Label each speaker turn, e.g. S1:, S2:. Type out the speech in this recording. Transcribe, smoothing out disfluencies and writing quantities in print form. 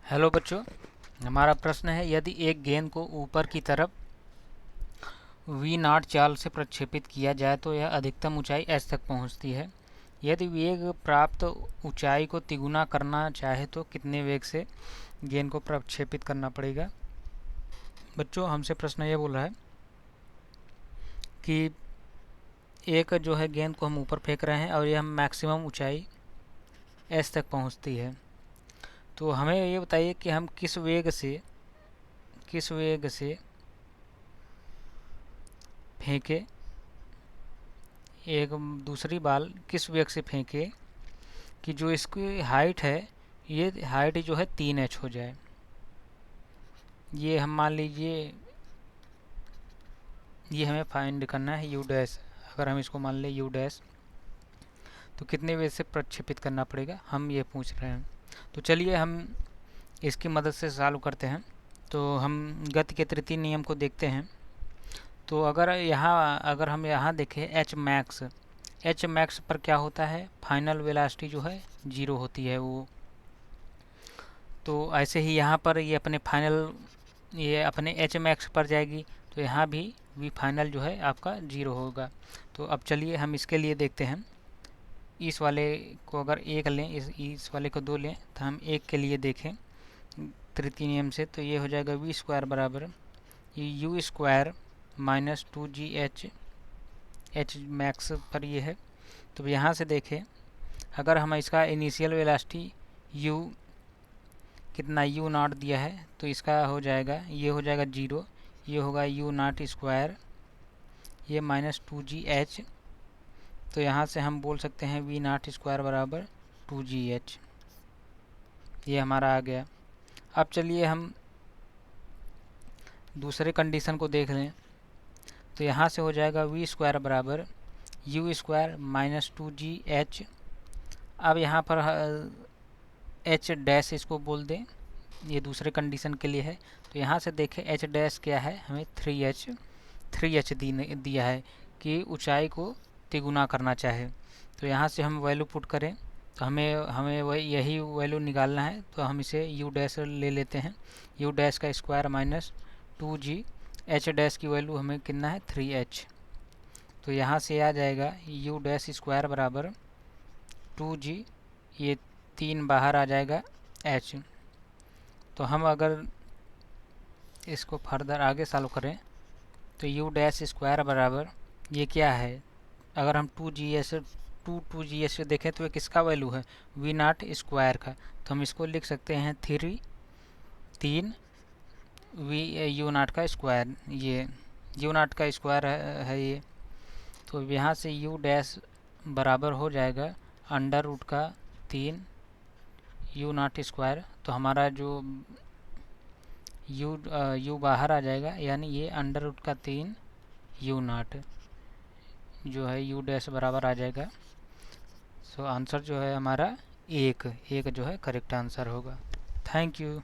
S1: Hello बच्चों, हमारा प्रश्न है यदि एक गेंद को ऊपर की तरफ वी नॉट चाल से प्रक्षेपित किया जाए तो यह अधिकतम ऊंचाई एस तक पहुंचती है। यदि वेग प्राप्त ऊंचाई को तिगुना करना चाहे तो कितने वेग से गेंद को प्रक्षेपित करना पड़ेगा। बच्चों, हमसे प्रश्न ये बोल रहा है कि एक जो है गेंद को हम ऊपर फेंक रहे हैं और यह मैक्सिमम ऊंचाई एस तक पहुंचती है। तो हमें ये बताइए कि हम किस वेग से फेंके, एक दूसरी बाल किस वेग से फेंके कि जो इसकी हाइट है, ये हाइट जो है 3h हो जाए। ये हम मान लीजिए ये हमें फाइंड करना है यू डैश। अगर हम इसको मान लें यू डैश तो कितने वेग से प्रक्षेपित करना पड़ेगा, हम ये पूछ रहे हैं। तो चलिए हम इसकी मदद से सॉल्व करते हैं। तो हम गति के तृतीय नियम को देखते हैं। तो अगर हम यहाँ देखें एच मैक्स पर क्या होता है, फाइनल वेलोसिटी जो है 0 होती है वो। तो ऐसे ही यहाँ पर ये अपने एच मैक्स पर जाएगी तो यहाँ भी वी फाइनल जो है आपका 0 होगा। तो अब चलिए हम इसके लिए देखते हैं। इस वाले को अगर एक लें, इस वाले को 2 लें, तो हम एक के लिए देखें तृतीय नियम से। तो ये हो जाएगा वी स्क्वायर बराबर you square minus 2GH, H max पर ये है। तो यहाँ से देखें, अगर हम इसका इनिशियल वेलोसिटी यू कितना यू नॉट दिया है तो इसका हो जाएगा, ये हो जाएगा 0, ये होगा यू नॉट स्क्वायर, ये माइनस 2GH। तो यहाँ से हम बोल सकते हैं वी नॉट स्क्वायर बराबर 2GH। ये हमारा आ गया। अब चलिए हम दूसरे कंडीशन को देख लें। तो यहाँ से हो जाएगा वी स्क्वायर बराबर यू स्क्वायर माइनस 2GH। अब यहाँ पर एच डैश इसको बोल दें, ये दूसरे कंडीशन के लिए है। तो यहाँ से देखें एच डैश क्या है, हमें 3h दिया है कि ऊंचाई को तिगुना करना चाहे। तो यहाँ से हम वैल्यू पुट करें तो हमें वही यही वैल्यू निकालना है। तो हम इसे यू डैश ले लेते हैं, यू डैश का square minus 2g, H dash की वैल्यू हमें कितना है 3h। तो यहाँ से आ जाएगा यू डैश स्क्वायर बराबर 2g, ये 3 बाहर आ जाएगा h। तो हम अगर इसको फर्दर आगे सॉल्व करें तो यू डैश स्क्वायर बराबर ये क्या है, अगर हम 2GS से देखें तो ये किसका वैल्यू है, वी नॉट स्क्वायर का। तो हम इसको लिख सकते हैं 3 वी यू नॉट का स्क्वायर, ये यू नॉट का स्क्वायर है ये। तो यहाँ से यू डैश बराबर हो जाएगा अंडर रूट का 3 यू नॉट स्क्वायर। तो हमारा जो यू बाहर आ जाएगा, यानी ये अंडर रूट का 3 यू नॉट जो है यू डैश बराबर आ जाएगा। सो आंसर जो है हमारा एक जो है करेक्ट आंसर होगा। Thank you.